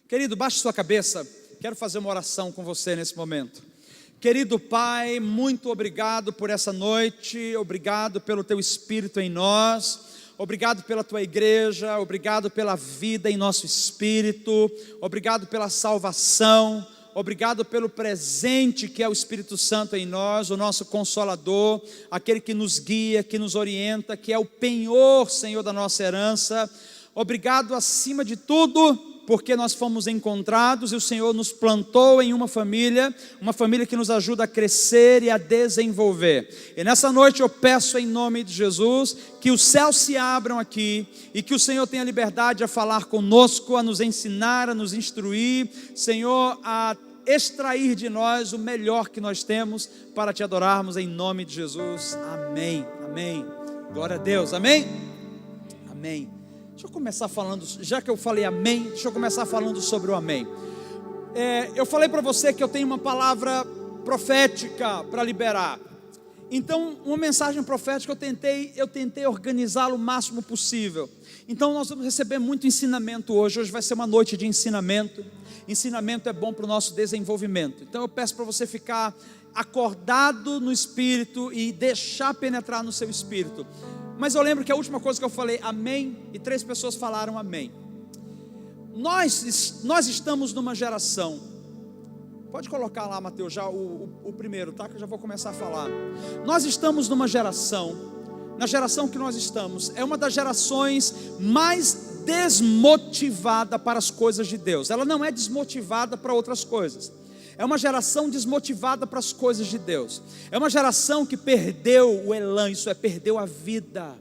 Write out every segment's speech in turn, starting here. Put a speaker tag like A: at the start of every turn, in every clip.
A: Querido, baixe sua cabeça, quero fazer uma oração com você nesse momento. Querido Pai, muito obrigado por essa noite, obrigado pelo Teu Espírito em nós, obrigado pela Tua igreja, obrigado pela vida em nosso espírito, obrigado pela salvação, obrigado pelo presente que é o Espírito Santo em nós, o nosso Consolador, aquele que nos guia, que nos orienta, que é o penhor, Senhor, da nossa herança. Obrigado acima de tudo, porque nós fomos encontrados e o Senhor nos plantou em uma família que nos ajuda a crescer e a desenvolver. E nessa noite eu peço em nome de Jesus, que os céus se abram aqui, e que o Senhor tenha liberdade a falar conosco, a nos ensinar, a nos instruir, Senhor, a extrair de nós o melhor que nós temos, para te adorarmos em nome de Jesus, amém, amém, glória a Deus, amém, amém. Deixa eu começar falando, já que eu falei amém, deixa eu começar falando sobre o amém. Eu falei para você que eu tenho uma palavra profética para liberar. Então, uma mensagem profética eu tentei organizá-la o máximo possível. Então nós vamos receber muito ensinamento hoje. Hoje vai ser uma noite de ensinamento. Ensinamento é bom para o nosso desenvolvimento. Então eu peço para você ficar acordado no Espírito e deixar penetrar no seu espírito. Mas eu lembro que a última coisa que eu falei, amém, e 3 pessoas falaram amém. Nós estamos numa geração, pode colocar lá, Mateus, já o primeiro, tá? Que eu já vou começar a falar. Nós estamos numa geração, na geração que nós estamos, é uma das gerações mais desmotivada para as coisas de Deus. Ela não é desmotivada para outras coisas. É uma geração desmotivada para as coisas de Deus. É uma geração que perdeu o elan, isso é, perdeu a vida,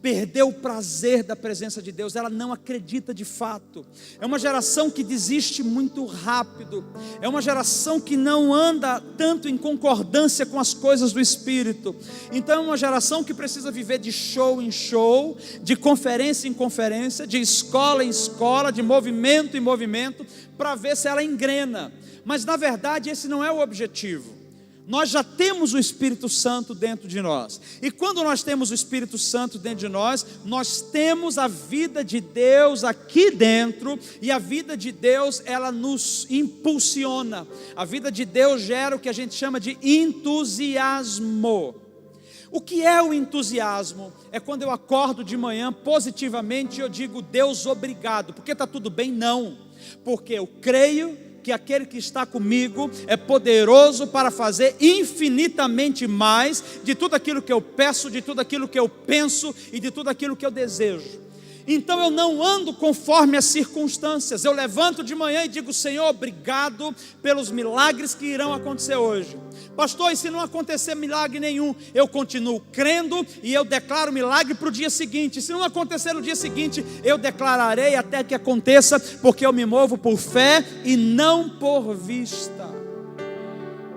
A: perdeu o prazer da presença de Deus. Ela não acredita de fato. É uma geração que desiste muito rápido. É uma geração que não anda tanto em concordância com as coisas do Espírito. Então é uma geração que precisa viver de show em show, de conferência em conferência, de escola em escola, de movimento em movimento, para ver se ela engrena. Mas na verdade esse não é o objetivo. Nós já temos o Espírito Santo dentro de nós. E quando nós temos o Espírito Santo dentro de nós, nós temos a vida de Deus aqui dentro. E a vida de Deus, ela nos impulsiona. A vida de Deus gera o que a gente chama de entusiasmo. O que é o entusiasmo? É quando eu acordo de manhã positivamente e eu digo, Deus, obrigado. Porque está tudo bem? Não. Porque eu creio que aquele que está comigo é poderoso para fazer infinitamente mais de tudo aquilo que eu peço, de tudo aquilo que eu penso e de tudo aquilo que eu desejo. Então eu não ando conforme as circunstâncias. Eu levanto de manhã e digo, Senhor, obrigado pelos milagres que irão acontecer hoje. Pastor, e se não acontecer milagre nenhum, eu continuo crendo e eu declaro milagre para o dia seguinte. Se não acontecer no dia seguinte, eu declararei até que aconteça, porque eu me movo por fé e não por vista.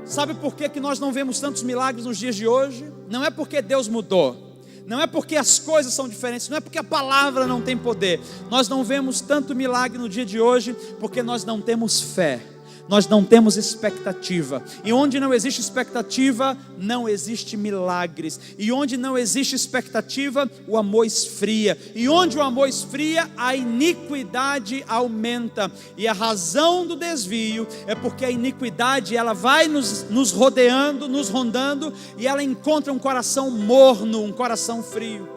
A: Sabe por que nós não vemos tantos milagres nos dias de hoje? Não é porque Deus mudou. Não é porque as coisas são diferentes, não é porque a palavra não tem poder. Nós não vemos tanto milagre no dia de hoje, porque nós não temos fé, nós não temos expectativa. E onde não existe expectativa, não existe milagres. E onde não existe expectativa, o amor esfria. E onde o amor esfria, a iniquidade aumenta. E a razão do desvio é porque a iniquidade, ela vai nos rodeando, nos rondando, e ela encontra um coração morno, um coração frio.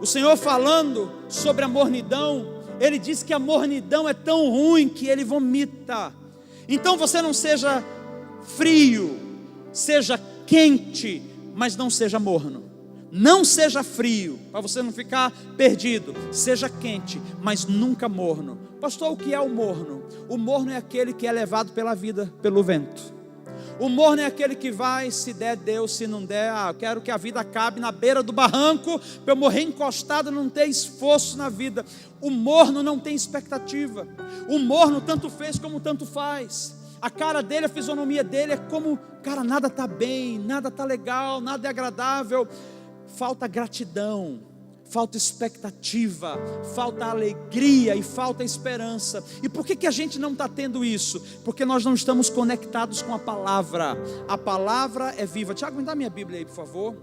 A: O Senhor, falando sobre a mornidão, Ele diz que a mornidão é tão ruim que Ele vomita. Então você não seja frio, seja quente, mas não seja morno. Não seja frio, para você não ficar perdido. Seja quente, mas nunca morno. Pastor, o que é o morno? O morno é aquele que é levado pela vida, pelo vento. O morno é aquele que vai, se der, Deus, se não der, eu quero que a vida acabe na beira do barranco, para eu morrer encostado, não ter esforço na vida. O morno não tem expectativa. O morno tanto fez como tanto faz. A cara dele, a fisionomia dele é como, cara, nada está bem, nada está legal, nada é agradável. Falta gratidão, falta expectativa, falta alegria e falta esperança. E por que a gente não está tendo isso? Porque nós não estamos conectados com a palavra. A palavra é viva. Tiago, me dá minha Bíblia aí, por favor.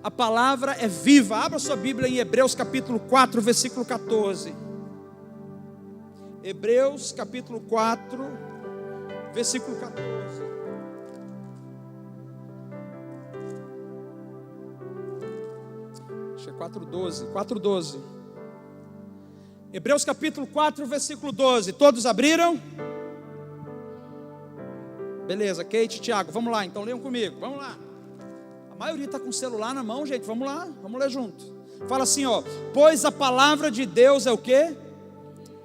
A: A palavra é viva. Abra sua Bíblia em Hebreus capítulo 4, versículo 14. Hebreus capítulo 4, versículo 14. Acho que é 4:12. Hebreus capítulo 4, versículo 12. Todos abriram? Beleza, Kate e Tiago, vamos lá, então leiam comigo, vamos lá. A maioria está com o celular na mão, gente, vamos lá, vamos ler junto. Fala assim, ó: pois a palavra de Deus é o quê?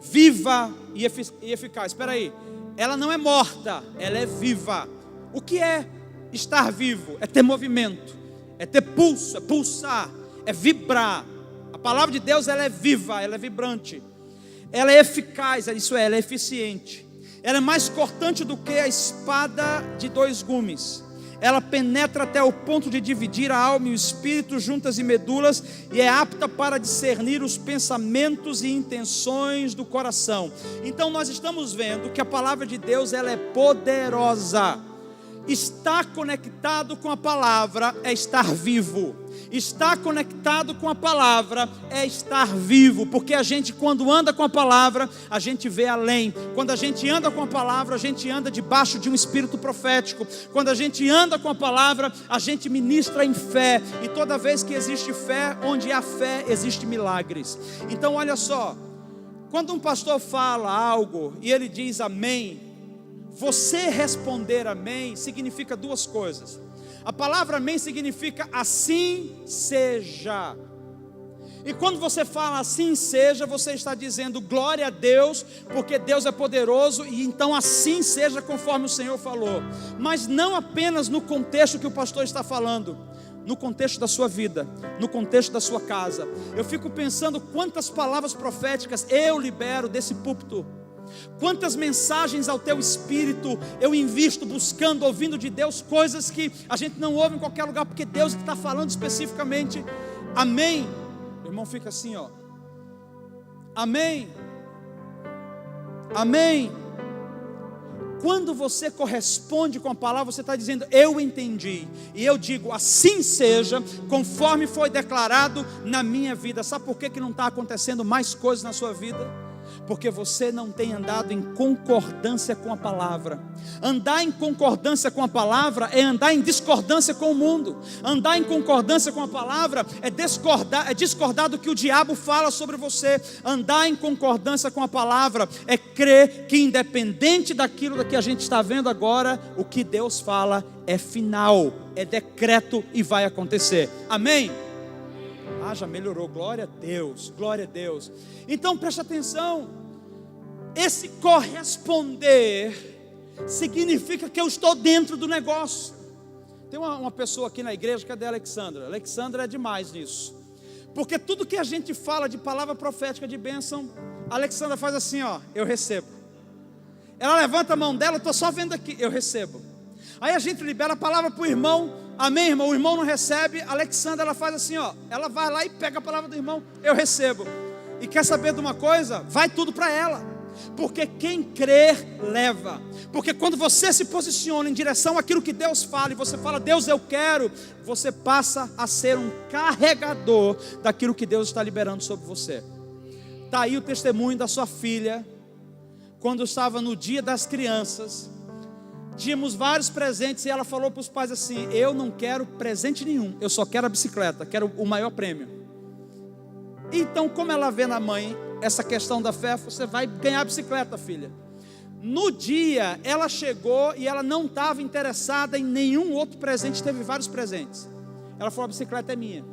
A: Viva e eficaz. Espera aí, ela não é morta, ela é viva. O que é estar vivo? É ter movimento, é ter pulso, é pulsar, é vibrar. A palavra de Deus, ela é viva, ela é vibrante, ela é eficaz, isso é, ela é eficiente. Ela é mais cortante do que a espada de 2 gumes. Ela penetra até o ponto de dividir a alma e o espírito, juntas e medulas, e é apta para discernir os pensamentos e intenções do coração. Então nós estamos vendo que a palavra de Deus, ela é poderosa. Estar conectado com a palavra é estar vivo. Estar conectado com a palavra é estar vivo, porque a gente, quando anda com a palavra, a gente vê além. Quando a gente anda com a palavra, a gente anda debaixo de um espírito profético. Quando a gente anda com a palavra, a gente ministra em fé. E toda vez que existe fé, onde há fé, existe milagres. Então olha só, quando um pastor fala algo e ele diz amém, você responder amém significa 2 coisas. A palavra amém significa assim seja. E quando você fala assim seja, você está dizendo glória a Deus, porque Deus é poderoso, e então assim seja conforme o Senhor falou. Mas não apenas no contexto que o pastor está falando, no contexto da sua vida, no contexto da sua casa. Eu fico pensando quantas palavras proféticas eu libero desse púlpito. Quantas mensagens ao teu espírito eu invisto buscando, ouvindo de Deus coisas que a gente não ouve em qualquer lugar, porque Deus está falando especificamente. Amém. O irmão fica assim, ó. Amém. Amém. Quando você corresponde com a palavra, você está dizendo eu entendi, e eu digo assim seja, conforme foi declarado na minha vida. Sabe por que não está acontecendo mais coisas na sua vida? Porque você não tem andado em concordância com a palavra. Andar em concordância com a palavra é andar em discordância com o mundo. Andar em concordância com a palavra é discordar do que o diabo fala sobre você. Andar em concordância com a palavra é crer que, independente daquilo que a gente está vendo agora, o que Deus fala é final, é decreto e vai acontecer. Amém? Já melhorou, glória a Deus, glória a Deus. Então preste atenção, esse corresponder significa que eu estou dentro do negócio. Tem uma pessoa aqui na igreja, cadê a Alexandra? Alexandra é demais nisso, porque tudo que a gente fala de palavra profética de bênção, a Alexandra faz assim, ó, eu recebo. Ela levanta a mão dela, eu estou só vendo aqui, eu recebo. Aí a gente libera a palavra para o irmão, amém, irmão? O irmão não recebe, a Alexandra, ela faz assim, ó, ela vai lá e pega a palavra do irmão, eu recebo. E quer saber de uma coisa? Vai tudo para ela, porque quem crer, leva. Porque quando você se posiciona em direção àquilo que Deus fala, e você fala, Deus, eu quero, você passa a ser um carregador daquilo que Deus está liberando sobre você. Está aí o testemunho da sua filha, quando estava no dia das crianças. Tínhamos vários presentes e ela falou para os pais assim, eu não quero presente nenhum, eu só quero a bicicleta, quero o maior prêmio. Então, como ela vê na mãe essa questão da fé, você vai ganhar a bicicleta, filha. No dia, ela chegou e ela não estava interessada em nenhum outro presente, teve vários presentes. Ela falou, a bicicleta é minha.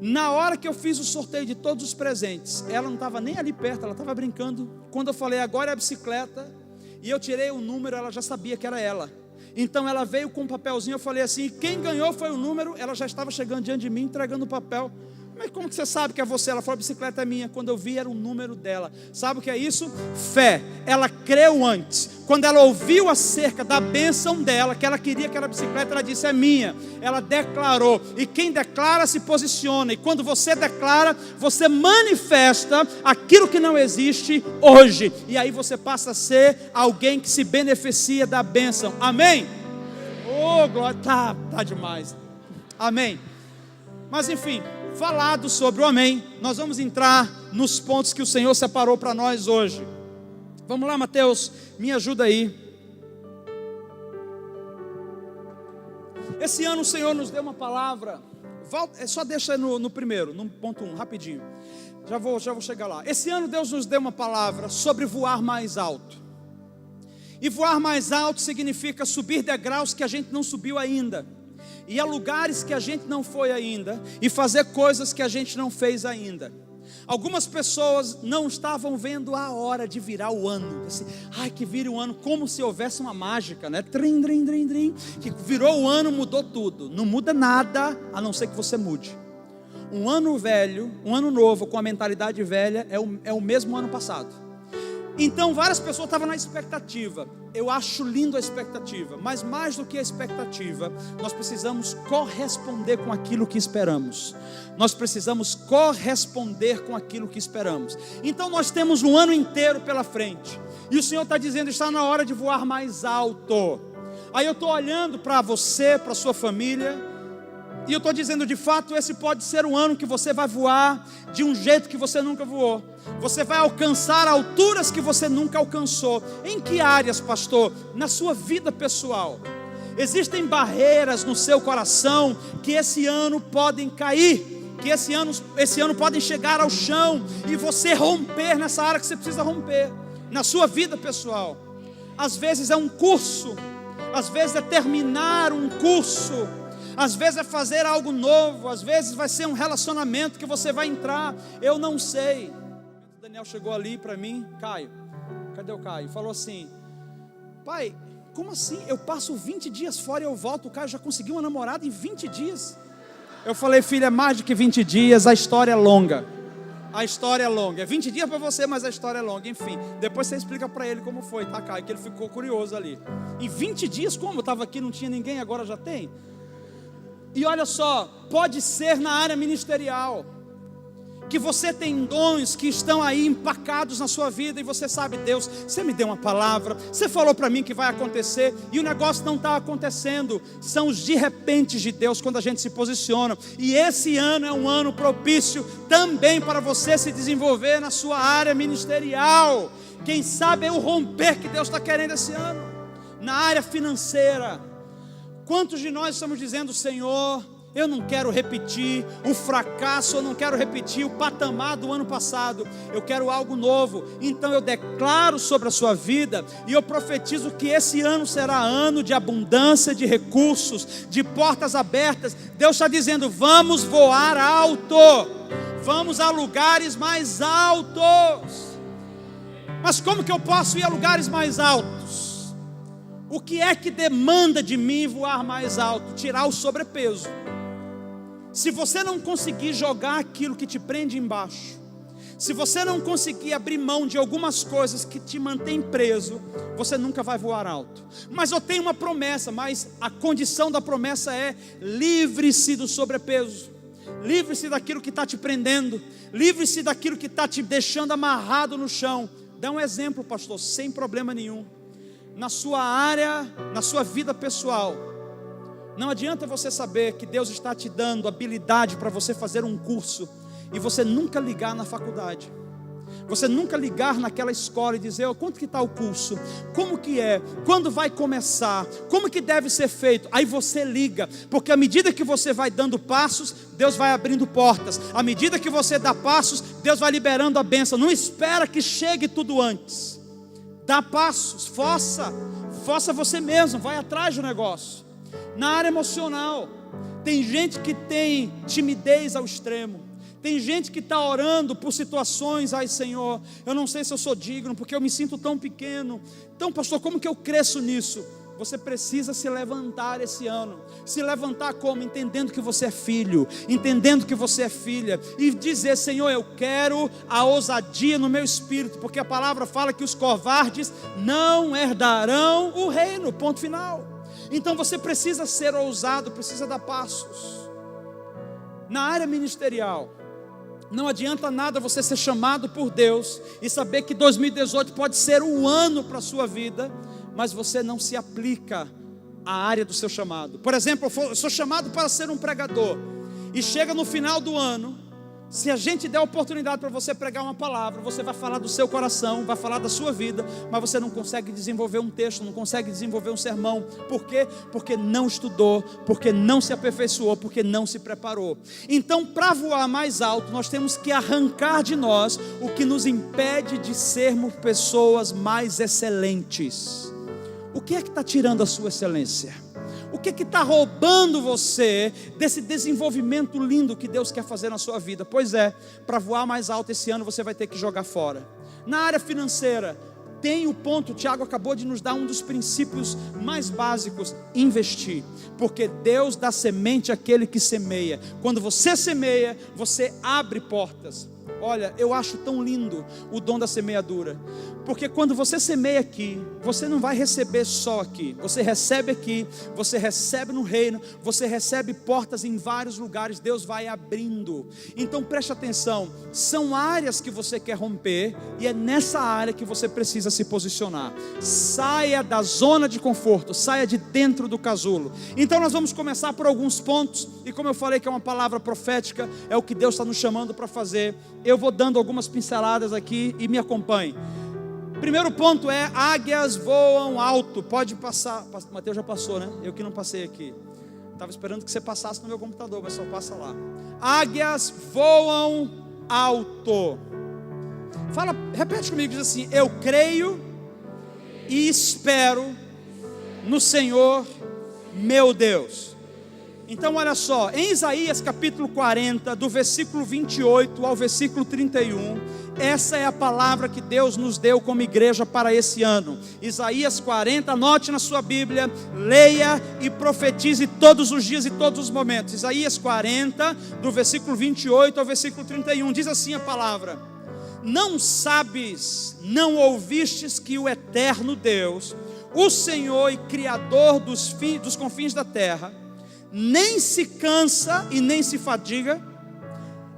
A: Na hora que eu fiz o sorteio de todos os presentes, ela não estava nem ali perto, ela estava brincando. Quando eu falei, agora é a bicicleta, e eu tirei o número, ela já sabia que era ela. Então ela veio com um papelzinho, eu falei assim, quem ganhou foi o número. Ela já estava chegando diante de mim, entregando o papel. Mas como que você sabe que é você? Ela falou, a bicicleta é minha. Quando eu vi, era o número dela. Sabe o que é isso? Fé. Ela creu antes. Quando ela ouviu acerca da bênção dela, que ela queria aquela bicicleta, ela disse, é minha. Ela declarou. E quem declara se posiciona. E quando você declara, você manifesta aquilo que não existe hoje. E aí você passa a ser alguém que se beneficia da bênção. Amém? Oh, glória. Tá demais. Amém. Mas enfim, falado sobre o amém, nós vamos entrar nos pontos que o Senhor separou para nós hoje. Vamos lá, Mateus, me ajuda aí. Esse ano o Senhor nos deu uma palavra. Só deixa no primeiro, no ponto 1, rapidinho. Já vou chegar lá. Esse ano Deus nos deu uma palavra sobre voar mais alto. E voar mais alto significa subir degraus que a gente não subiu ainda, ir a lugares que a gente não foi ainda, e fazer coisas que a gente não fez ainda. Algumas pessoas não estavam vendo a hora de virar o ano, assim, ai, que vire o ano, como se houvesse uma mágica, né? Trim, trim, trim, trim, que virou o ano, mudou tudo. Não muda nada, a não ser que você mude. Um ano velho, um ano novo com a mentalidade velha é o mesmo ano passado. Então várias pessoas estavam na expectativa. Eu acho lindo a expectativa, mas mais do que a expectativa, nós precisamos corresponder com aquilo que esperamos. Nós precisamos corresponder com aquilo que esperamos. Então nós temos um ano inteiro pela frente, e o Senhor está dizendo, está na hora de voar mais alto. Aí eu estou olhando para você, para a sua família, e eu estou dizendo, de fato, esse pode ser um ano que você vai voar de um jeito que você nunca voou. Você vai alcançar alturas que você nunca alcançou. Em que áreas, pastor? Na sua vida pessoal. Existem barreiras no seu coração que esse ano podem cair, que esse ano podem chegar ao chão, e você romper nessa área que você precisa romper, na sua vida pessoal. Às vezes é um curso, às vezes é terminar um curso, às vezes é fazer algo novo, às vezes vai ser um relacionamento que você vai entrar, eu não sei. O Daniel chegou ali para mim, Caio, cadê o Caio? Falou assim, pai, como assim? Eu passo 20 dias fora e eu volto, o Caio já conseguiu uma namorada em 20 dias. Eu falei, filho, é mais do que 20 dias, a história é longa. A história é longa, é 20 dias para você, mas a história é longa, enfim. Depois você explica para ele como foi, tá, Caio? Que ele ficou curioso ali. Em 20 dias, como? Eu estava aqui, não tinha ninguém, agora já tem. E olha só, pode ser na área ministerial, que você tem dons que estão aí empacados na sua vida, e você sabe, Deus, você me deu uma palavra, você falou para mim que vai acontecer, e o negócio não está acontecendo. São os de repente de Deus, quando a gente se posiciona. E esse ano é um ano propício também para você se desenvolver na sua área ministerial. Quem sabe é o romper que Deus está querendo esse ano. Na área financeira, quantos de nós estamos dizendo, Senhor, eu não quero repetir o fracasso, eu não quero repetir o patamar do ano passado, eu quero algo novo. Então eu declaro sobre a sua vida, e eu profetizo que esse ano será ano de abundância, de recursos, de portas abertas. Deus está dizendo, vamos voar alto, vamos a lugares mais altos. Mas como que eu posso ir a lugares mais altos? O que é que demanda de mim voar mais alto? Tirar o sobrepeso. Se você não conseguir jogar aquilo que te prende embaixo, se você não conseguir abrir mão de algumas coisas que te mantêm preso, você nunca vai voar alto. Mas eu tenho uma promessa, mas a condição da promessa é: livre-se do sobrepeso, livre-se daquilo que está te prendendo, livre-se daquilo que está te deixando amarrado no chão. Dá um exemplo, pastor, sem problema nenhum. Na sua área, na sua vida pessoal, não adianta você saber que Deus está te dando habilidade para você fazer um curso e você nunca ligar na faculdade, você nunca ligar naquela escola e dizer, quanto que está o curso, como que é, quando vai começar, como que deve ser feito. Aí você liga, porque à medida que você vai dando passos, Deus vai abrindo portas. À medida que você dá passos, Deus vai liberando a bênção. Não espera que chegue tudo antes. Dá passos, força você mesmo, vai atrás do negócio. Na área emocional, tem gente que tem timidez ao extremo, tem gente que está orando por situações, ai Senhor, eu não sei se eu sou digno, porque eu me sinto tão pequeno. Então pastor, como que eu cresço nisso? Você precisa se levantar esse ano. Se levantar como? Entendendo que você é filho, entendendo que você é filha, e dizer, Senhor, eu quero a ousadia no meu espírito, porque a palavra fala que os covardes não herdarão o reino, ponto final. Então você precisa ser ousado, precisa dar passos. Na área ministerial, não adianta nada você ser chamado por Deus e saber que 2018 pode ser um ano para a sua vida, mas você não se aplica à área do seu chamado. Por exemplo, eu sou chamado para ser um pregador, e chega no final do ano, Se a gente der a oportunidade para você pregar uma palavra, você vai falar do seu coração, vai falar da sua vida, mas você não consegue desenvolver um texto, não consegue desenvolver um sermão. Por quê? Porque não estudou, porque não se aperfeiçoou, porque não se preparou. Então, para voar mais alto, nós temos que arrancar de nós o que nos impede de sermos pessoas mais excelentes. O que é que está tirando a sua excelência? O que está roubando você desse desenvolvimento lindo que Deus quer fazer na sua vida? Pois é, para voar mais alto esse ano você vai ter que jogar fora. Na área financeira, tem o ponto, o Tiago acabou de nos dar um dos princípios mais básicos: investir. Porque Deus dá semente àquele que semeia. Quando você semeia, você abre portas. Olha, eu acho tão lindo o dom da semeadura, porque quando você semeia aqui, você não vai receber só aqui, você recebe no reino, você recebe portas em vários lugares, Deus vai abrindo. Então preste atenção, são áreas que você quer romper, e é nessa área que você precisa se posicionar. Saia da zona de conforto, saia de dentro do casulo. Então nós vamos começar por alguns pontos, e como eu falei que é uma palavra profética, é o que Deus está nos chamando para fazer. Eu vou dando algumas pinceladas aqui e me acompanhe. Primeiro ponto é: águias voam alto. Pode passar. Mateus já passou, né? Eu que não passei aqui. Estava esperando que você passasse no meu computador, mas só passa lá. Águias voam alto. Fala, repete comigo, diz assim: eu creio e espero no Senhor meu Deus. Então olha só, em Isaías capítulo 40, do versículo 28 ao versículo 31, essa é a palavra que Deus nos deu como igreja para esse ano. Isaías 40, anote na sua Bíblia, leia e profetize todos os dias e todos os momentos. Isaías 40, do versículo 28 ao versículo 31, diz assim a palavra: não sabes, não ouvistes que o eterno Deus, o Senhor e Criador dos confins da terra, nem se cansa e nem se fadiga,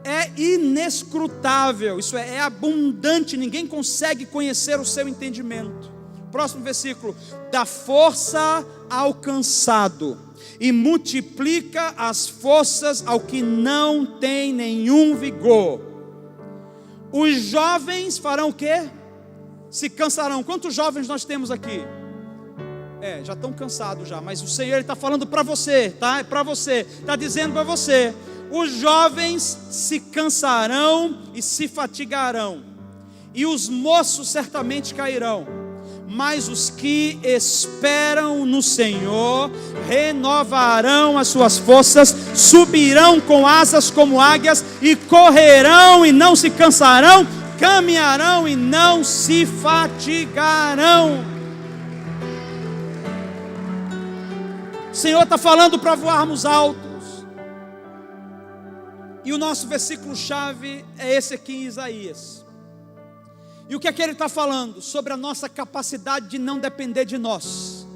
A: é inescrutável, isso é abundante, ninguém consegue conhecer o seu entendimento. Próximo versículo: dá força ao cansado e multiplica as forças ao que não tem nenhum vigor. Os jovens farão o quê? Se cansarão. Quantos jovens nós temos aqui? Já estão cansados já, mas o Senhor está falando para você, tá? É para você, está dizendo para você: os jovens se cansarão e se fatigarão, e os moços certamente cairão, mas os que esperam no Senhor renovarão as suas forças, subirão com asas como águias, e correrão e não se cansarão, caminharão e não se fatigarão. O Senhor está falando para voarmos altos. E o nosso versículo-chave é esse aqui em Isaías. E o que é que ele está falando? Sobre a nossa capacidade de não depender de nós,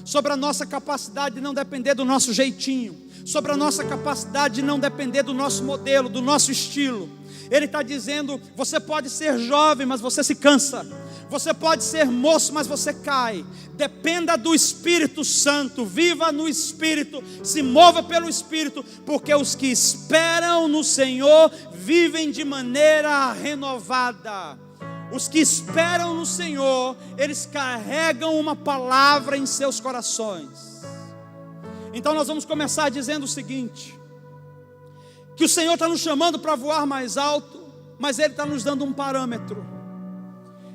A: sobre a nossa capacidade de não depender do nosso jeitinho, sobre a nossa capacidade de não depender do nosso modelo, do nosso estilo. Ele está dizendo: você pode ser jovem, mas você se cansa. Você pode ser moço, mas você cai. Dependa do Espírito Santo, viva no Espírito, se mova pelo Espírito, porque os que esperam no Senhor vivem de maneira renovada. Os que esperam no Senhor, eles carregam uma palavra em seus corações. Então nós vamos começar dizendo o seguinte: que o Senhor está nos chamando para voar mais alto, mas Ele está nos dando um parâmetro.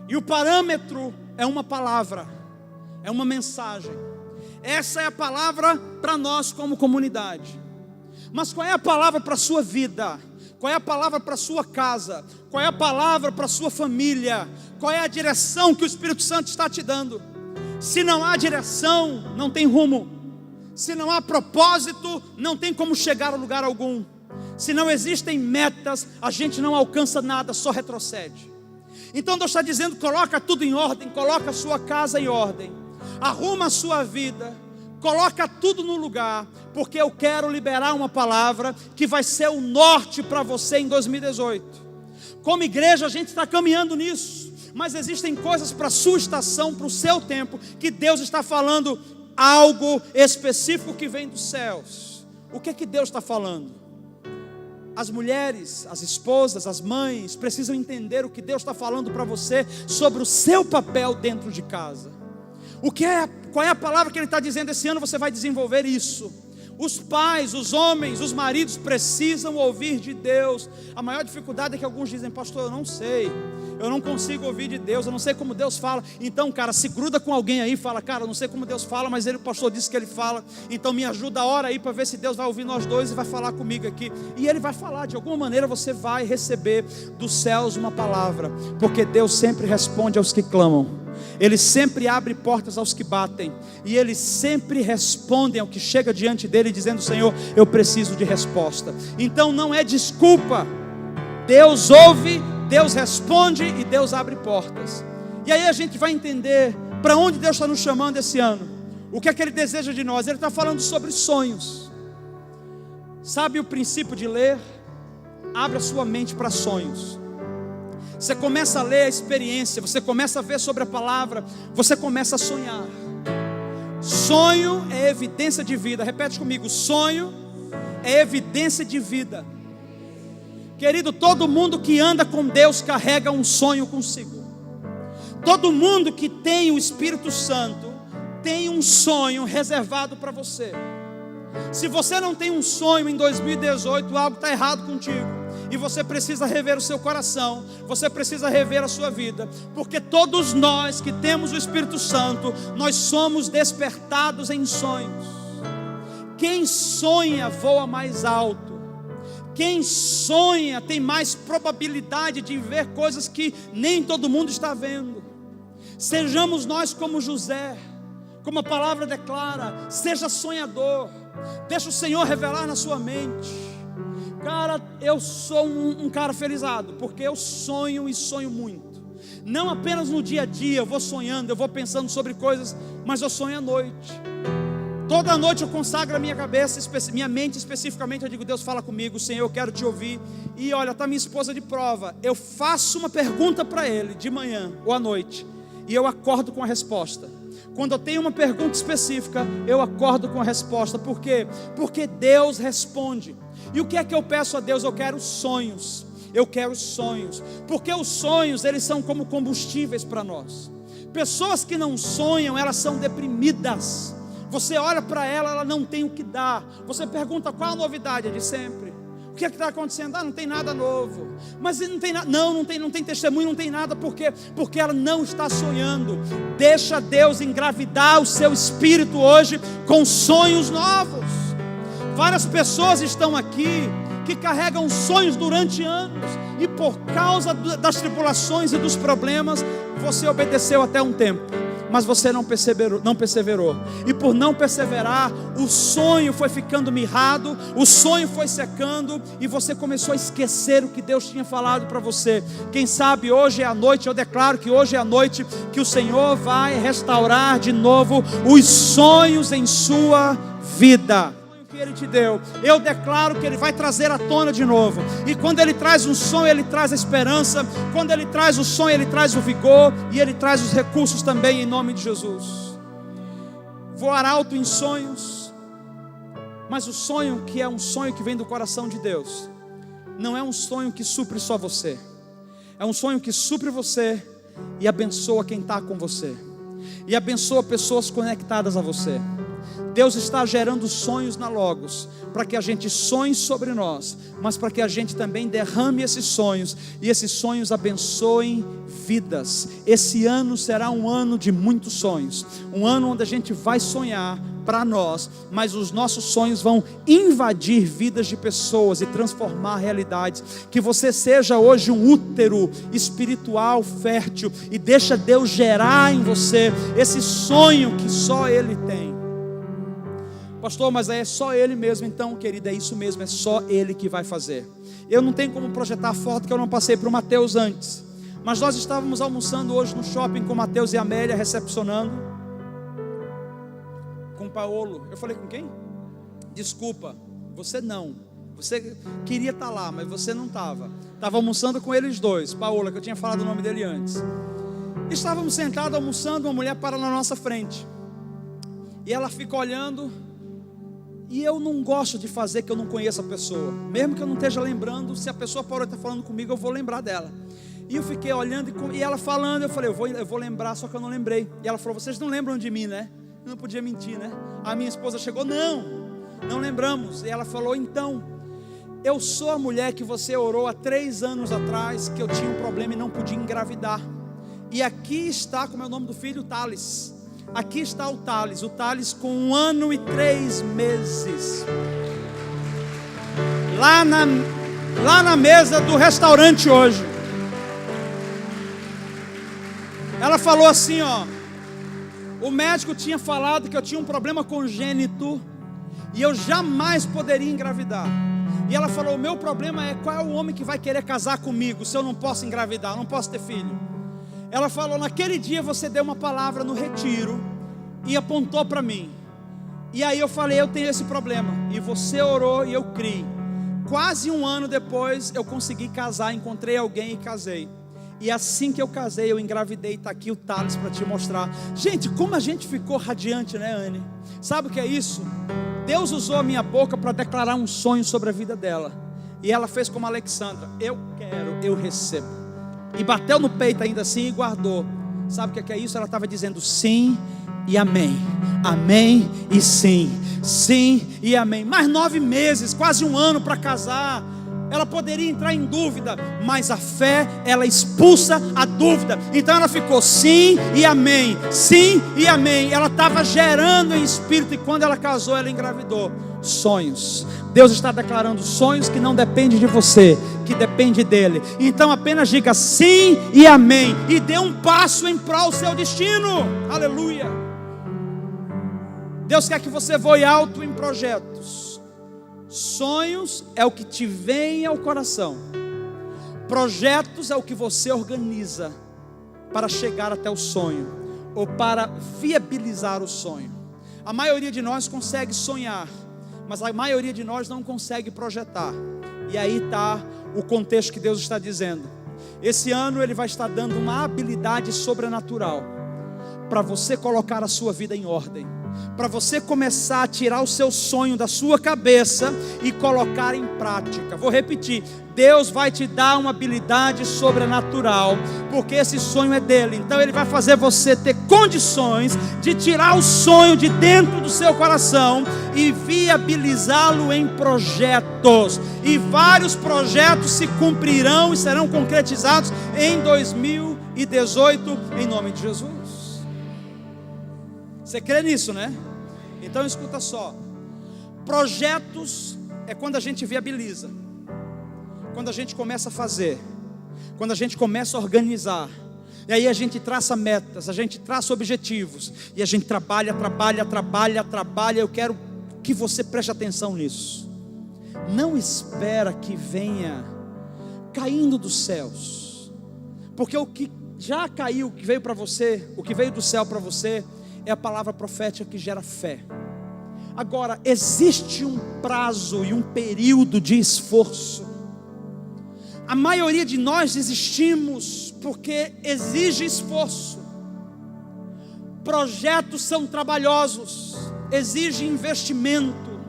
A: E o parâmetro é uma palavra, é uma mensagem. Essa é a palavra para nós como comunidade. Mas qual é a palavra para a sua vida? Qual é a palavra para a sua casa? Qual é a palavra para a sua família? Qual é a direção que o Espírito Santo está te dando? Se não há direção, não tem rumo. Se não há propósito, não tem como chegar a lugar algum. Se não existem metas, a gente não alcança nada, só retrocede. Então Deus está dizendo: coloca tudo em ordem, coloca a sua casa em ordem, arruma a sua vida, coloca tudo no lugar, porque eu quero liberar uma palavra que vai ser o norte para você em 2018. Como igreja a gente está caminhando nisso, mas existem coisas para a sua estação, para o seu tempo, que Deus está falando algo específico que vem dos céus. O que é que Deus está falando? As mulheres, as esposas, as mães precisam entender o que Deus está falando para você sobre o seu papel dentro de casa. Qual é a palavra que Ele está dizendo? Esse ano você vai desenvolver isso. Os pais, os homens, os maridos precisam ouvir de Deus. A maior dificuldade é que alguns dizem: pastor, eu não sei, eu não consigo ouvir de Deus, eu não sei como Deus fala. Então, cara, se gruda com alguém aí e fala: cara, eu não sei como Deus fala, mas o pastor disse que Ele fala, então me ajuda a hora aí para ver se Deus vai ouvir nós dois e vai falar comigo aqui. E Ele vai falar, de alguma maneira você vai receber dos céus uma palavra, porque Deus sempre responde aos que clamam. Ele sempre abre portas aos que batem, e Ele sempre responde ao que chega diante dEle, dizendo: Senhor, eu preciso de resposta. Então não é desculpa. Deus ouve, Deus responde e Deus abre portas. E aí a gente vai entender para onde Deus está nos chamando esse ano. O que é que Ele deseja de nós? Ele está falando sobre sonhos. Sabe o princípio de ler? Abre a sua mente para sonhos. Você começa a ler a experiência, você começa a ver sobre a palavra, você começa a sonhar. Sonho é evidência de vida. Repete comigo: sonho é evidência de vida. Querido, todo mundo que anda com Deus carrega um sonho consigo. Todo mundo que tem o Espírito Santo tem um sonho reservado para você. Se você não tem um sonho em 2018, algo está errado contigo. E você precisa rever o seu coração, você precisa rever a sua vida, porque todos nós que temos o Espírito Santo, nós somos despertados em sonhos. Quem sonha voa mais alto. Quem sonha tem mais probabilidade de ver coisas que nem todo mundo está vendo. Sejamos nós como José, como a palavra declara: seja sonhador, deixa o Senhor revelar na sua mente. Cara, eu sou um cara felizado, porque eu sonho e sonho muito. Não apenas no dia a dia, eu vou sonhando, eu vou pensando sobre coisas, mas eu sonho à noite. Toda noite eu consagro a minha cabeça, minha mente especificamente. Eu digo: Deus, fala comigo, Senhor, eu quero te ouvir. E olha, está minha esposa de prova. Eu faço uma pergunta para Ele de manhã ou à noite, e eu acordo com a resposta. Quando eu tenho uma pergunta específica, eu acordo com a resposta. Por quê? Porque Deus responde. E o que é que eu peço a Deus? Eu quero sonhos. Eu quero sonhos. Porque os sonhos, eles são como combustíveis para nós. Pessoas que não sonham, elas são deprimidas. Você olha para ela, ela não tem o que dar. Você pergunta: qual a novidade? É de sempre. O que é que está acontecendo? Não tem nada novo. Mas não tem nada, não tem testemunho, não tem nada. Por quê? Porque ela não está sonhando. Deixa Deus engravidar o seu espírito hoje com sonhos novos. Várias pessoas estão aqui que carregam sonhos durante anos, e por causa das tribulações e dos problemas, você obedeceu até um tempo, mas você não perseverou. E por não perseverar, o sonho foi ficando mirrado, o sonho foi secando, e você começou a esquecer o que Deus tinha falado para você. Quem sabe hoje é a noite, eu declaro que hoje é a noite que o Senhor vai restaurar de novo os sonhos em sua vida. Que Ele te deu, eu declaro que Ele vai trazer à tona de novo. E quando Ele traz um sonho, Ele traz a esperança. Quando Ele traz o sonho, Ele traz o vigor, e Ele traz os recursos também, em nome de Jesus. Voar alto em sonhos. Mas o sonho, que é um sonho que vem do coração de Deus, não é um sonho que supre só você. É um sonho que supre você e abençoa quem está com você, e abençoa pessoas conectadas a você. Deus está gerando sonhos na Logos, para que a gente sonhe sobre nós, mas para que a gente também derrame esses sonhos, e esses sonhos abençoem vidas. Esse ano será um ano de muitos sonhos, um ano onde a gente vai sonhar para nós, mas os nossos sonhos vão invadir vidas de pessoas e transformar realidades. Que você seja hoje um útero espiritual fértil, e deixa Deus gerar em você esse sonho que só Ele tem. Pastor, mas é só Ele mesmo. Então, querida, é isso mesmo, é só Ele que vai fazer. Eu não tenho como projetar a foto, que eu não passei para o Mateus antes. Mas nós estávamos almoçando hoje no shopping com o Mateus e a Amélia, recepcionando com o Paolo. Eu falei: com quem? Desculpa, você não. Você queria estar lá, mas você não estava. Estava almoçando com eles dois. Paola, que eu tinha falado o nome dele antes. Estávamos sentados almoçando, uma mulher para na nossa frente. E ela fica olhando. E eu não gosto de fazer que eu não conheça a pessoa. Mesmo que eu não esteja lembrando, se a pessoa parou de estar falando comigo, eu vou lembrar dela. E eu fiquei olhando e ela falando, eu falei, eu vou lembrar, só que eu não lembrei. E ela falou, vocês não lembram de mim, né? Eu não podia mentir, né? A minha esposa chegou, não lembramos. E ela falou, então, eu sou a mulher que você orou há 3 anos atrás, que eu tinha um problema e não podia engravidar. E aqui está, como é o nome do filho? Thales. Aqui está o Thales com 1 ano e 3 meses. Lá na mesa do restaurante hoje. Ela falou assim, ó. O médico tinha falado que eu tinha um problema congênito e eu jamais poderia engravidar. E ela falou, o meu problema é qual é o homem que vai querer casar comigo se eu não posso engravidar, eu não posso ter filho. Ela falou, naquele dia você deu uma palavra no retiro e apontou para mim. E aí eu falei, eu tenho esse problema. E você orou e eu criei. Quase 1 ano depois eu consegui casar, encontrei alguém e casei. E assim que eu casei, eu engravidei. Está aqui o Thales para te mostrar. Gente, como a gente ficou radiante, né, Anne? Sabe o que é isso? Deus usou a minha boca para declarar um sonho sobre a vida dela. E ela fez como a Alexandra, eu quero, eu recebo. E bateu no peito ainda assim e guardou. Sabe o que é isso? Ela estava dizendo sim e amém. Amém e sim. Sim e amém. Mais 9 meses, quase 1 ano para casar. Ela poderia entrar em dúvida, mas a fé, ela expulsa a dúvida. Então ela ficou sim e amém. Sim e amém. Ela estava gerando em espírito. E quando ela casou, ela engravidou. Sonhos. Deus está declarando sonhos que não dependem de você, que depende dele. Então apenas diga sim e amém. E dê um passo em prol do seu destino. Aleluia. Deus quer que você voe alto em projetos. Sonhos é o que te vem ao coração. Projetos é o que você organiza para chegar até o sonho, ou para viabilizar o sonho. A maioria de nós consegue sonhar, mas a maioria de nós não consegue projetar. E aí está o contexto que Deus está dizendo. Esse ano Ele vai estar dando uma habilidade sobrenatural para você colocar a sua vida em ordem, para você começar a tirar o seu sonho da sua cabeça e colocar em prática. Vou repetir, Deus vai te dar uma habilidade sobrenatural, porque esse sonho é dele. Então Ele vai fazer você ter condições de tirar o sonho de dentro do seu coração e viabilizá-lo em projetos. E vários projetos se cumprirão e serão concretizados em 2018, em nome de Jesus. Você crê nisso, né? Então escuta só. Projetos é quando a gente viabiliza, quando a gente começa a fazer, quando a gente começa a organizar. E aí a gente traça metas, a gente traça objetivos, e a gente trabalha. Eu quero que você preste atenção nisso. Não espera que venha caindo dos céus, porque o que já caiu, o que veio para você, o que veio do céu para você, é a palavra profética que gera fé. Agora, existe um prazo e um período de esforço. A maioria de nós desistimos porque exige esforço. Projetos são trabalhosos, exige investimento,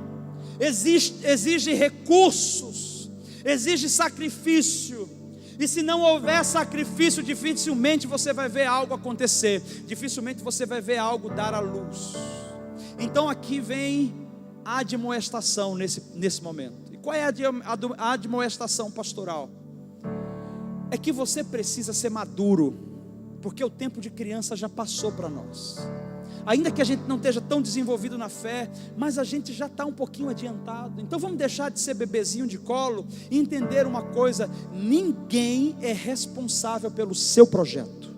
A: exige recursos, exige sacrifício. E se não houver sacrifício, dificilmente você vai ver algo acontecer, dificilmente você vai ver algo dar à luz. Então aqui vem a admoestação nesse momento. E qual é a admoestação pastoral? É que você precisa ser maduro, porque o tempo de criança já passou para nós. Ainda que a gente não esteja tão desenvolvido na fé, mas a gente já está um pouquinho adiantado. Então vamos deixar de ser bebezinho de colo e entender uma coisa: ninguém é responsável pelo seu projeto.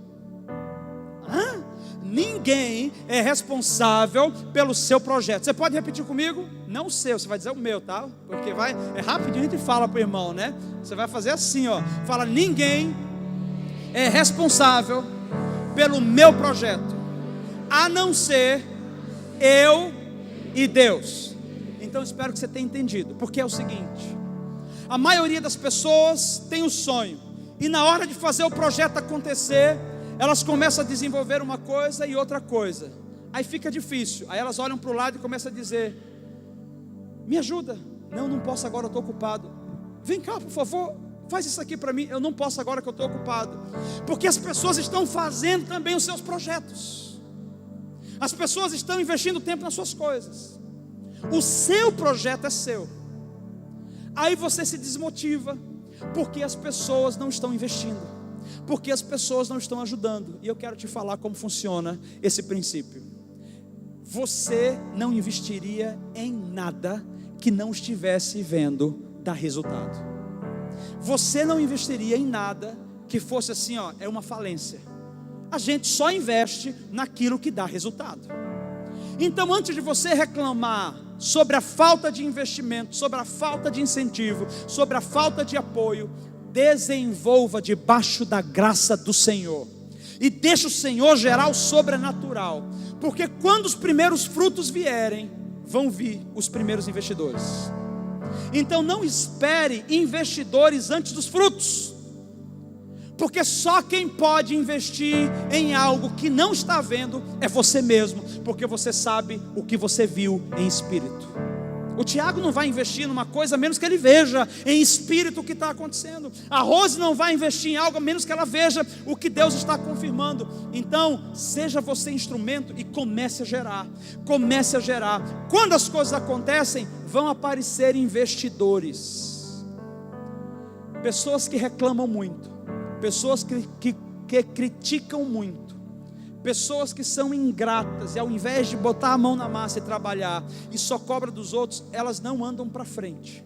A: Ninguém é responsável pelo seu projeto. Você pode repetir comigo? Não o seu, você vai dizer o meu, tá? Porque é rapidinho, a gente fala para o irmão, né? Você vai fazer assim, ó. Fala, ninguém é responsável pelo meu projeto, a não ser eu e Deus. Então espero que você tenha entendido, porque é o seguinte: a maioria das pessoas tem um sonho, e na hora de fazer o projeto acontecer, elas começam a desenvolver uma coisa e outra coisa, aí fica difícil, aí elas olham para o lado e começam a dizer: Me ajuda. Não posso agora, eu estou ocupado. Vem cá, por favor, faz isso aqui para mim. Eu não posso agora que eu estou ocupado. Porque as pessoas estão fazendo também os seus projetos. As pessoas estão investindo tempo nas suas coisas. O seu projeto é seu. Aí você se desmotiva, porque as pessoas não estão investindo, porque as pessoas não estão ajudando. E eu quero te falar como funciona esse princípio. Você não investiria em nada que não estivesse vendo dar resultado. Você não investiria em nada que fosse assim, é uma falência. A gente só investe naquilo que dá resultado. Então, antes de você reclamar sobre a falta de investimento, sobre a falta de incentivo, sobre a falta de apoio, desenvolva debaixo da graça do Senhor e deixa o Senhor gerar o sobrenatural, porque quando os primeiros frutos vierem, vão vir os primeiros investidores. Então não espere investidores antes dos frutos, porque só quem pode investir em algo que não está vendo é você mesmo, porque você sabe o que você viu em espírito. O Tiago não vai investir numa coisa a menos que ele veja em espírito o que está acontecendo. A Rose não vai investir em algo a menos que ela veja o que Deus está confirmando. Então, seja você instrumento e comece a gerar. Comece a gerar. Quando as coisas acontecem, vão aparecer investidores. Pessoas que reclamam muito. Pessoas que criticam muito. Pessoas que são ingratas e ao invés de botar a mão na massa e trabalhar e só cobra dos outros, elas não andam para frente,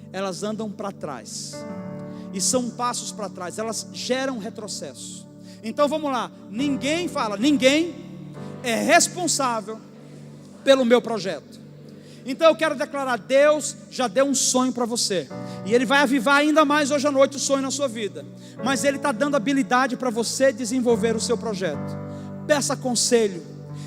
A: elas andam para trás, e são passos para trás, elas geram retrocesso. Então vamos lá, ninguém é responsável pelo meu projeto. Então eu quero declarar, Deus já deu um sonho para você, e Ele vai avivar ainda mais hoje à noite o sonho na sua vida, mas Ele está dando habilidade para você desenvolver o seu projeto. Peça conselho,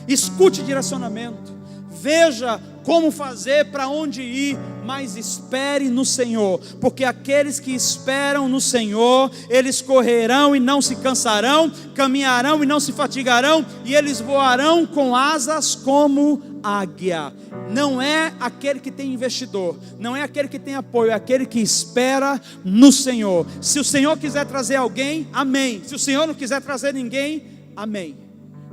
A: escute direcionamento, veja como fazer, para onde ir, mas espere no Senhor, porque aqueles que esperam no Senhor, eles correrão e não se cansarão, caminharão e não se fatigarão, e eles voarão com asas como águia. Não é aquele que tem investidor, não é aquele que tem apoio, é aquele que espera no Senhor. Se o Senhor quiser trazer alguém, amém. Se o Senhor não quiser trazer ninguém, amém.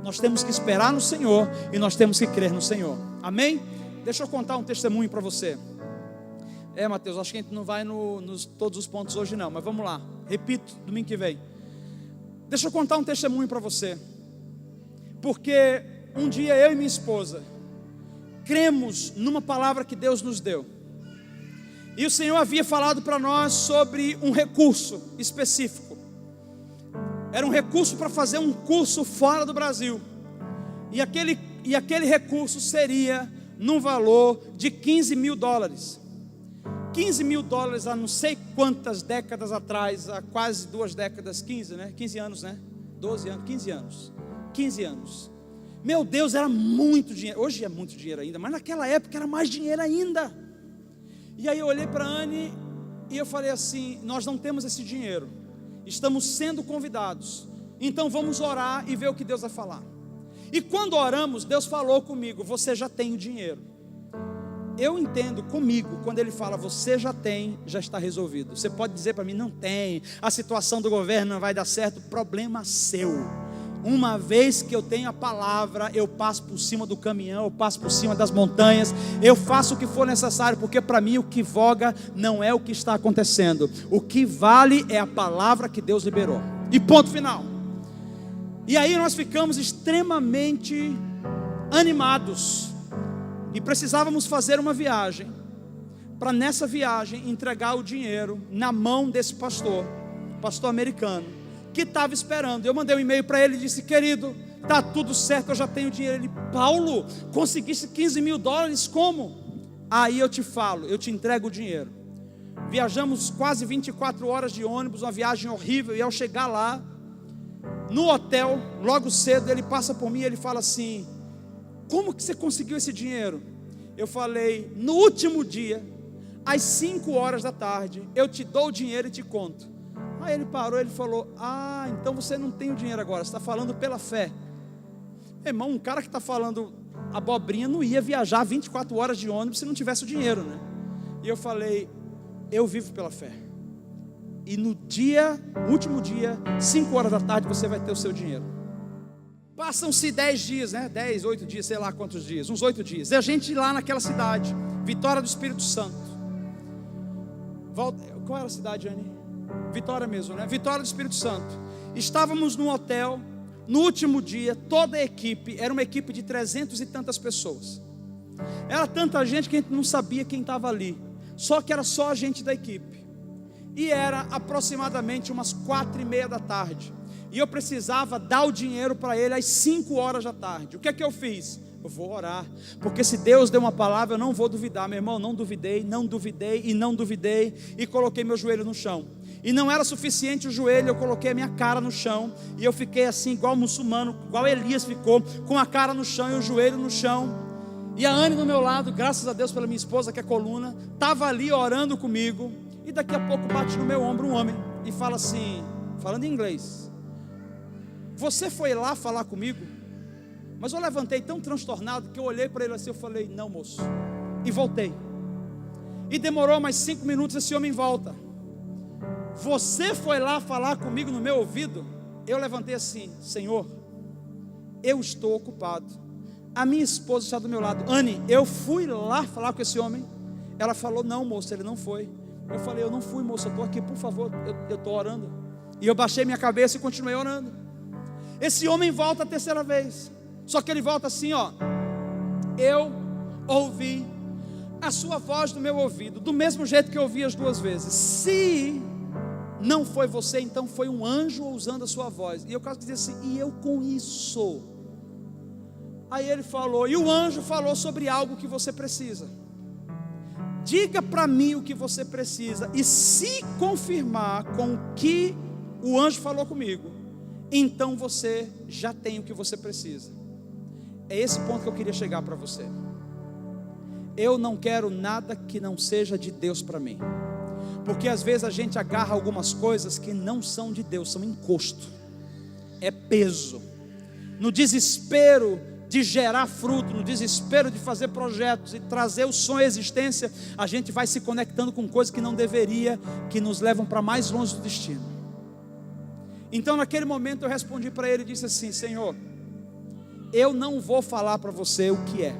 A: Nós temos que esperar no Senhor e nós temos que crer no Senhor, amém? Deixa eu contar um testemunho para você. Mateus, acho que a gente não vai nos todos os pontos hoje não, mas vamos lá, repito, domingo que vem. Deixa eu contar um testemunho para você, porque um dia eu e minha esposa cremos numa palavra que Deus nos deu, e o Senhor havia falado para nós sobre um recurso específico. Era um recurso para fazer um curso fora do Brasil, e aquele recurso seria num valor de $15 mil. $15 mil há não sei quantas décadas atrás, há quase 2 décadas, 15 anos, 12 anos, 15 anos. Meu Deus, era muito dinheiro. Hoje é muito dinheiro ainda, mas naquela época era mais dinheiro ainda. E aí eu olhei para a Anne e eu falei assim: nós não temos esse dinheiro, estamos sendo convidados, então vamos orar e ver o que Deus vai falar. E quando oramos, Deus falou comigo: você já tem o dinheiro. Eu entendo comigo, quando Ele fala você já tem, já está resolvido. Você pode dizer para mim, não tem, a situação do governo não vai dar certo, problema seu. Uma vez que eu tenho a palavra, eu passo por cima do caminhão, eu passo por cima das montanhas, eu faço o que for necessário, porque para mim o que voga não é o que está acontecendo, o que vale é a palavra que Deus liberou, e ponto final. E aí nós ficamos extremamente animados, e precisávamos fazer uma viagem, para nessa viagem entregar o dinheiro na mão desse pastor americano, que estava esperando. Eu mandei um e-mail para ele e disse: querido, está tudo certo, eu já tenho dinheiro. Ele: Paulo, conseguiste $15 mil, como? Aí eu te falo, eu te entrego o dinheiro. Viajamos quase 24 horas de ônibus, uma viagem horrível, e ao chegar lá, no hotel, logo cedo, ele passa por mim e ele fala assim: como que você conseguiu esse dinheiro? Eu falei: no último dia, às 5 horas da tarde, eu te dou o dinheiro e te conto. Aí ele parou, ele falou: então você não tem o dinheiro agora, você está falando pela fé. Irmão, um cara que está falando abobrinha não ia viajar 24 horas de ônibus se não tivesse o dinheiro, né? E eu falei, eu vivo pela fé. E no último dia, 5 horas da tarde, você vai ter o seu dinheiro. Passam-se 10 dias, né? 10, 8 dias, sei lá quantos dias, uns 8 dias. E a gente lá naquela cidade, Vitória do Espírito Santo. Qual era a cidade, Anny? Vitória mesmo, né? Vitória do Espírito Santo. Estávamos num hotel, no último dia, toda a equipe, era uma equipe de 300 e tantas pessoas. Era tanta gente que a gente não sabia quem estava ali. Só que era só a gente da equipe. E era aproximadamente umas 4:30 da tarde. E eu precisava dar o dinheiro para ele às 5 horas da tarde. O que é que eu fiz? Eu vou orar, porque se Deus deu uma palavra, eu não vou duvidar. Meu irmão, não duvidei, e coloquei meu joelho no chão. E não era suficiente o joelho, eu coloquei a minha cara no chão, e eu fiquei assim, igual muçulmano, igual Elias ficou, com a cara no chão e o joelho no chão. E a Anny do meu lado, graças a Deus pela minha esposa, que é coluna, estava ali orando comigo. E daqui a pouco bate no meu ombro um homem e fala assim, falando em inglês: você foi lá falar comigo? Mas eu levantei tão transtornado que eu olhei para ele assim, eu falei, não, moço, e voltei. E demorou mais 5 minutos, esse homem volta. Você foi lá falar comigo no meu ouvido? Eu levantei assim, Senhor, eu estou ocupado. A minha esposa está do meu lado. Anny, eu fui lá falar com esse homem? Ela falou, não, moço, ele não foi. Eu falei, eu não fui, moço, eu estou aqui, por favor, eu estou orando. E eu baixei minha cabeça e continuei orando. Esse homem volta a terceira vez. Só que ele volta assim, ó. Eu ouvi a sua voz no meu ouvido, do mesmo jeito que eu ouvi as 2 vezes. Se não foi você, então foi um anjo usando a sua voz. E eu quase dizia assim, e eu com isso? Aí ele falou, e o anjo falou sobre algo que você precisa. Diga para mim o que você precisa, e se confirmar com o que o anjo falou comigo, então você já tem o que você precisa. É esse ponto que eu queria chegar para você. Eu não quero nada que não seja de Deus para mim, porque às vezes a gente agarra algumas coisas que não são de Deus, são encosto, é peso. No desespero de gerar fruto, no desespero de fazer projetos e trazer o sonho à existência, a gente vai se conectando com coisas que não deveria, que nos levam para mais longe do destino. Então naquele momento eu respondi para ele e disse assim, Senhor, eu não vou falar para você o que é,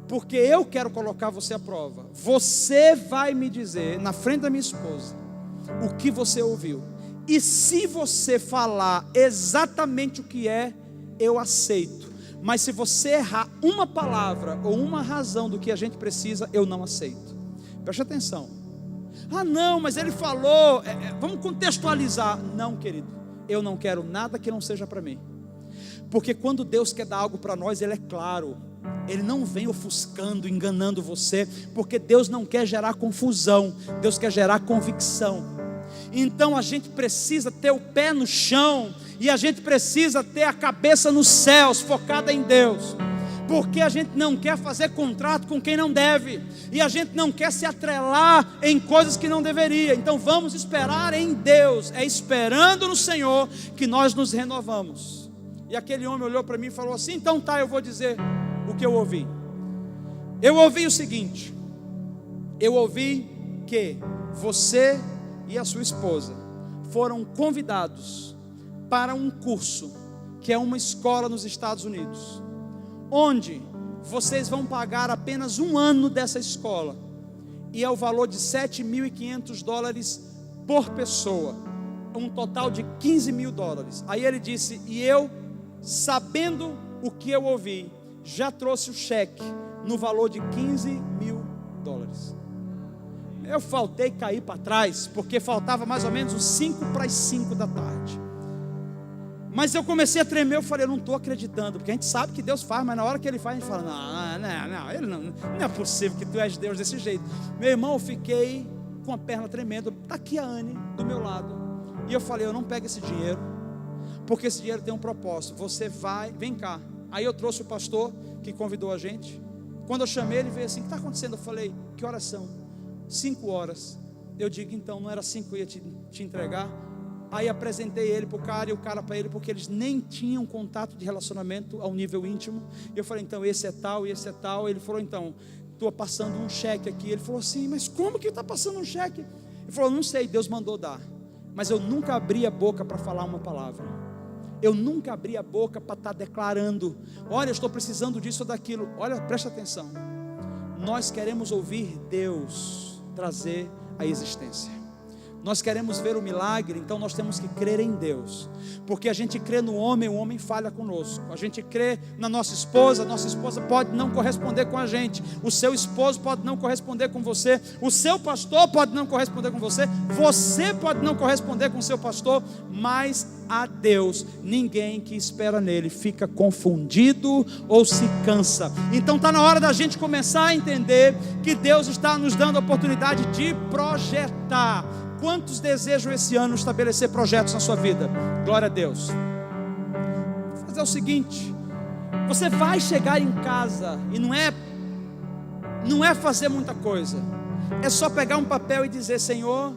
A: porque eu quero colocar você à prova. Você vai me dizer na frente da minha esposa o que você ouviu, e se você falar exatamente o que é, eu aceito. Mas se você errar uma palavra ou uma razão do que a gente precisa, eu não aceito. Preste atenção. Ah não, mas ele falou, vamos contextualizar. Não, querido, eu não quero nada que não seja para mim. Porque quando Deus quer dar algo para nós, Ele é claro. Ele não vem ofuscando, enganando você, porque Deus não quer gerar confusão, Deus quer gerar convicção. Então a gente precisa ter o pé no chão, e a gente precisa ter a cabeça nos céus, focada em Deus, porque a gente não quer fazer contrato com quem não deve, e a gente não quer se atrelar em coisas que não deveria. Então vamos esperar em Deus, é esperando no Senhor que nós nos renovamos. E aquele homem olhou para mim e falou assim, então tá, eu vou dizer o que eu ouvi. Eu ouvi o seguinte, eu ouvi que você e a sua esposa foram convidados para um curso, que é uma escola nos Estados Unidos, onde vocês vão pagar apenas 1 ano dessa escola, e é o valor de $7.500 por pessoa, um total de $15.000. Aí ele disse, e eu, sabendo o que eu ouvi, já trouxe o cheque no valor de $15.000. Eu faltei cair para trás, porque faltava mais ou menos uns 5 para as 5 da tarde. Mas eu comecei a tremer, eu falei, eu não estou acreditando, porque a gente sabe que Deus faz, mas na hora que Ele faz, a gente fala, não é possível que Tu és Deus desse jeito. Meu irmão, eu fiquei com a perna tremendo, está aqui a Anny do meu lado, e eu falei, eu não pego esse dinheiro, porque esse dinheiro tem um propósito, você vai, vem cá. Aí eu trouxe o pastor que convidou a gente, quando eu chamei ele veio assim, o que está acontecendo? Eu falei, que horas são? 5 horas. Eu digo, então, não era 5 que eu ia te entregar? Aí apresentei ele para o cara e o cara para ele, porque eles nem tinham contato de relacionamento ao nível íntimo. E eu falei, então esse é tal e esse é tal. Ele falou, então, estou passando um cheque aqui. Ele falou assim, mas como que está passando um cheque? Ele falou, não sei, Deus mandou dar. Mas eu nunca abri a boca para falar uma palavra. Eu nunca abri a boca para estar declarando, olha, eu estou precisando disso ou daquilo. Olha, presta atenção. Nós queremos ouvir Deus trazer a existência. Nós queremos ver o milagre, então nós temos que crer em Deus. Porque a gente crê no homem, o homem falha conosco. A gente crê na nossa esposa pode não corresponder com a gente. O seu esposo pode não corresponder com você. O seu pastor pode não corresponder com você. Você pode não corresponder com o seu pastor. Mas a Deus, ninguém que espera nele fica confundido ou se cansa. Então está na hora da gente começar a entender que Deus está nos dando a oportunidade de projetar. Quantos desejam esse ano estabelecer projetos na sua vida? Glória a Deus. Vou fazer o seguinte: você vai chegar em casa e não é fazer muita coisa. É só pegar um papel e dizer, Senhor,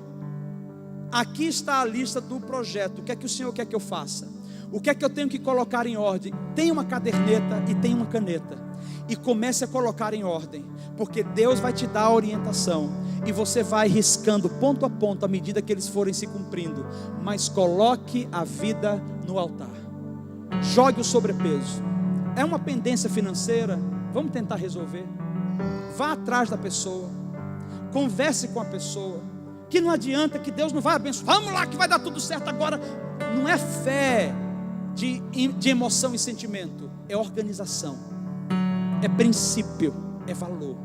A: aqui está a lista do projeto. O que é que o Senhor quer que eu faça? O que é que eu tenho que colocar em ordem? Tem uma caderneta e tem uma caneta. E comece a colocar em ordem, porque Deus vai te dar a orientação, e você vai riscando ponto a ponto, à medida que eles forem se cumprindo. Mas coloque a vida no altar. Jogue o sobrepeso. É uma pendência financeira? Vamos tentar resolver. Vá atrás da pessoa. Converse com a pessoa. Que não adianta, que Deus não vai abençoar. Vamos lá que vai dar tudo certo agora. Não é fé de emoção e sentimento. É organização. É princípio, é valor.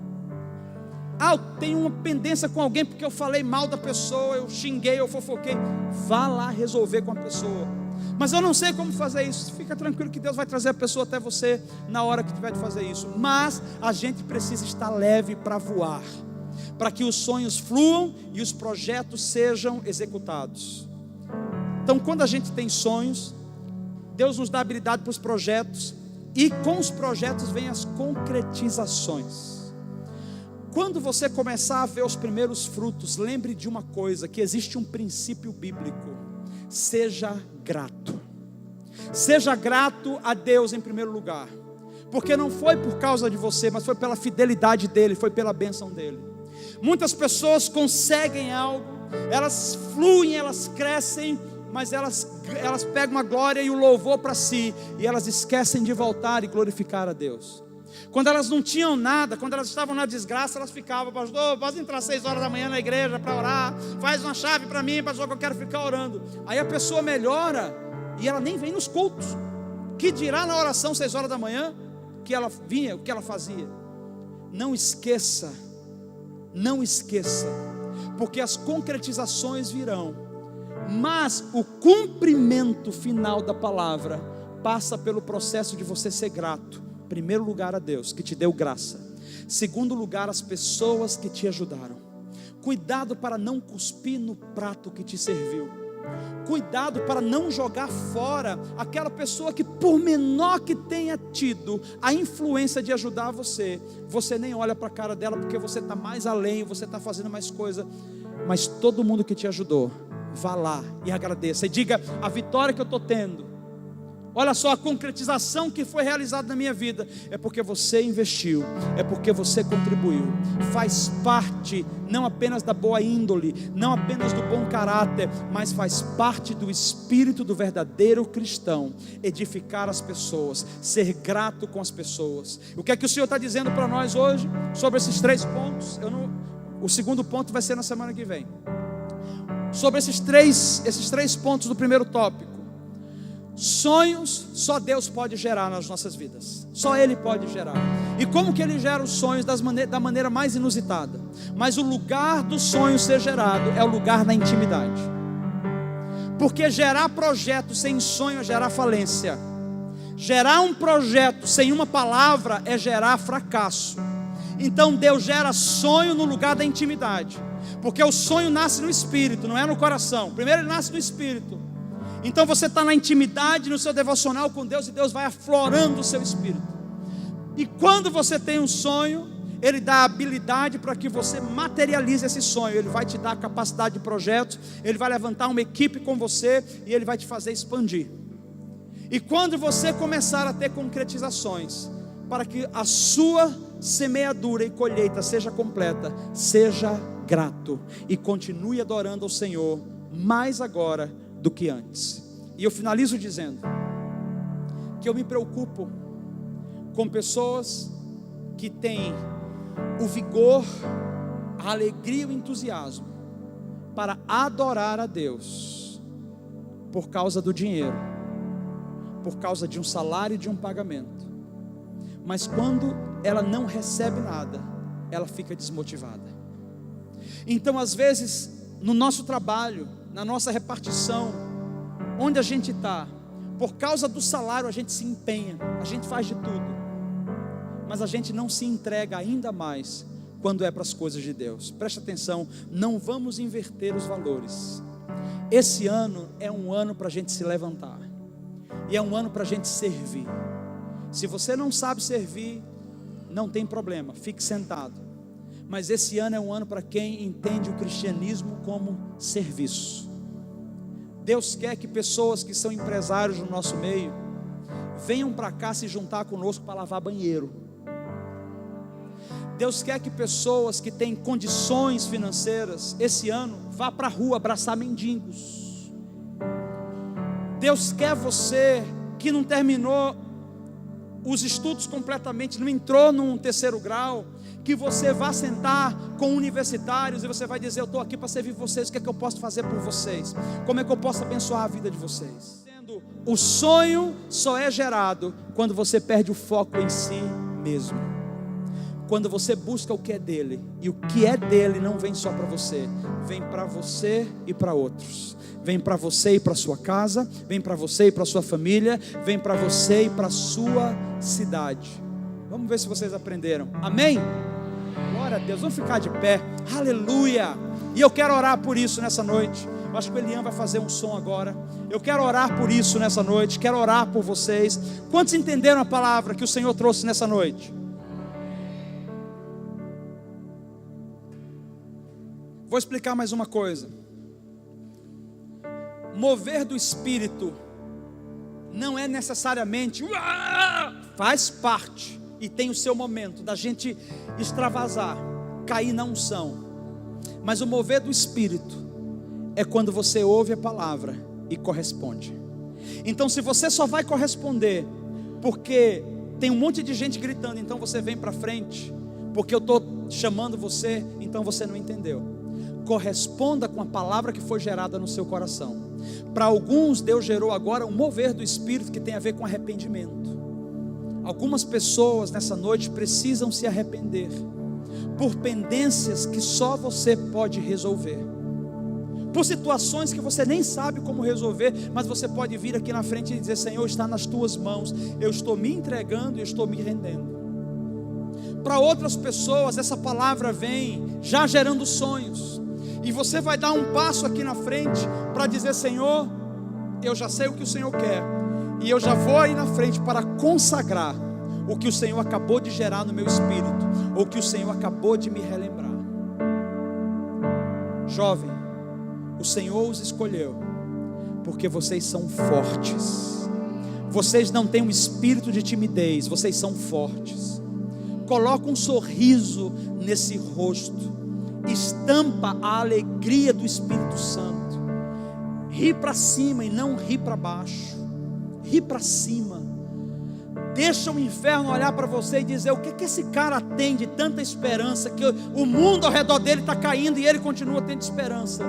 A: Eu tenho uma pendência com alguém porque eu falei mal da pessoa, eu xinguei, eu fofoquei. Vá lá resolver com a pessoa. Mas eu não sei como fazer isso. Fica tranquilo que Deus vai trazer a pessoa até você na hora que tiver de fazer isso. Mas a gente precisa estar leve para voar, para que os sonhos fluam e os projetos sejam executados. Então, quando a gente tem sonhos, Deus nos dá habilidade para os projetos. E com os projetos vêm as concretizações. Quando você começar a ver os primeiros frutos, lembre de uma coisa, que existe um princípio bíblico: seja grato. Seja grato a Deus em primeiro lugar, porque não foi por causa de você, mas foi pela fidelidade dele, foi pela bênção dele. Muitas pessoas conseguem algo, elas fluem, elas crescem, mas elas pegam a glória e o louvor para si, e elas esquecem de voltar e glorificar a Deus. Quando elas não tinham nada, quando elas estavam na desgraça, elas ficavam, pastor, posso entrar 6 horas da manhã na igreja para orar, faz uma chave para mim, pastor, que eu quero ficar orando. Aí a pessoa melhora, e ela nem vem nos cultos. Que dirá na oração 6 horas da manhã, que ela vinha, o que ela fazia? Não esqueça, porque as concretizações virão. Mas o cumprimento final da palavra passa pelo processo de você ser grato. Em primeiro lugar a Deus, que te deu graça. Segundo lugar, as pessoas que te ajudaram. Cuidado para não cuspir no prato que te serviu. Cuidado para não jogar fora aquela pessoa que, por menor que tenha tido a influência de ajudar você, você nem olha para a cara dela, porque você está mais além, você está fazendo mais coisa. Mas todo mundo que te ajudou, vá lá e agradeça e diga: a vitória que eu estou tendo, olha só, a concretização que foi realizada na minha vida, é porque você investiu, é porque você contribuiu. Faz parte não apenas da boa índole, não apenas do bom caráter, mas faz parte do espírito do verdadeiro cristão, edificar as pessoas, ser grato com as pessoas. O que é que o Senhor está dizendo para nós hoje sobre esses 3 pontos? O segundo ponto vai ser na semana que vem. Sobre esses três pontos do primeiro tópico. Sonhos só Deus pode gerar nas nossas vidas. Só Ele pode gerar. E como que Ele gera os sonhos? Da maneira mais inusitada. Mas o lugar do sonho ser gerado é o lugar da intimidade. Porque gerar projeto sem sonho é gerar falência. Gerar um projeto sem uma palavra é gerar fracasso. Então Deus gera sonho no lugar da intimidade. Porque o sonho nasce no espírito, não é no coração. Primeiro ele nasce no espírito. Então você está na intimidade, no seu devocional com Deus, e Deus vai aflorando o seu espírito. E quando você tem um sonho, Ele dá habilidade para que você materialize esse sonho. Ele vai te dar capacidade de projetos, Ele vai levantar uma equipe com você e Ele vai te fazer expandir. E quando você começar a ter concretizações, para que a sua semeadura e colheita seja completa, seja grato e continue adorando ao Senhor mais agora do que antes. E eu finalizo dizendo que eu me preocupo com pessoas que têm o vigor, a alegria e o entusiasmo para adorar a Deus por causa do dinheiro, por causa de um salário e de um pagamento, mas quando ela não recebe nada, ela fica desmotivada. Então às vezes no nosso trabalho, na nossa repartição, onde a gente está, por causa do salário a gente se empenha, a gente faz de tudo, mas a gente não se entrega ainda mais quando é para as coisas de Deus. Preste atenção, não vamos inverter os valores. Esse ano é um ano para a gente se levantar, e é um ano para a gente servir. Se você não sabe servir, não tem problema, fique sentado. Mas esse ano é um ano para quem entende o cristianismo como serviço. Deus quer que pessoas que são empresários no nosso meio venham para cá se juntar conosco para lavar banheiro. Deus quer que pessoas que têm condições financeiras esse ano vá para a rua abraçar mendigos. Deus quer você que não terminou os estudos completamente, não entrou num terceiro grau, que você vá sentar com universitários e você vai dizer: eu estou aqui para servir vocês, o que é que eu posso fazer por vocês? Como é que eu posso abençoar a vida de vocês? O sonho só é gerado quando você perde o foco em si mesmo. Quando você busca o que é dele, e o que é dele não vem só para você, vem para você e para outros. Vem para você e para sua casa, vem para você e para sua família, vem para você e para sua cidade. Vamos ver se vocês aprenderam. Amém? Glória a Deus, vamos ficar de pé. Aleluia. E eu quero orar por isso nessa noite. Eu acho que o Elian vai fazer um som agora. Eu quero orar por isso nessa noite. Quero orar por vocês. Quantos entenderam a palavra que o Senhor trouxe nessa noite? Vou explicar mais uma coisa. Mover do Espírito não é necessariamente, faz parte e tem o seu momento da gente extravasar, cair na unção. Mas o mover do Espírito é quando você ouve a palavra e corresponde. Então se você só vai corresponder porque tem um monte de gente gritando, então você vem para frente, porque eu estou chamando você, então você não entendeu. Corresponda com a palavra que foi gerada no seu coração. Para alguns, Deus gerou agora um mover do Espírito que tem a ver com arrependimento. Algumas pessoas nessa noite precisam se arrepender por pendências que só você pode resolver, por situações que você nem sabe como resolver, mas você pode vir aqui na frente e dizer: Senhor, está nas tuas mãos, eu estou me entregando e estou me rendendo. Para outras pessoas, essa palavra vem já gerando sonhos, e você vai dar um passo aqui na frente para dizer: Senhor, eu já sei o que o Senhor quer, e eu já vou aí na frente para consagrar o que o Senhor acabou de gerar no meu espírito, ou que o Senhor acabou de me relembrar. Jovem, o Senhor os escolheu porque vocês são fortes. Vocês não têm um espírito de timidez, vocês são fortes. Coloca um sorriso nesse rosto, estampa a alegria do Espírito Santo. Ri para cima e não ri para baixo. Ri para cima. Deixa o inferno olhar para você e dizer: o que esse cara tem de tanta esperança, que o mundo ao redor dele está caindo e ele continua tendo esperança?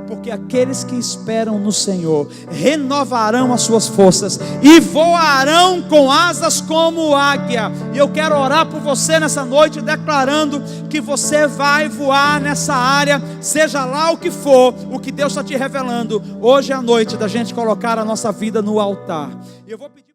A: Porque aqueles que esperam no Senhor renovarão as suas forças e voarão com asas como águia. E eu quero orar por você nessa noite, declarando que você vai voar nessa área, seja lá o que for, o que Deus está te revelando. Hoje é a noite da gente colocar a nossa vida no altar. E eu vou pedir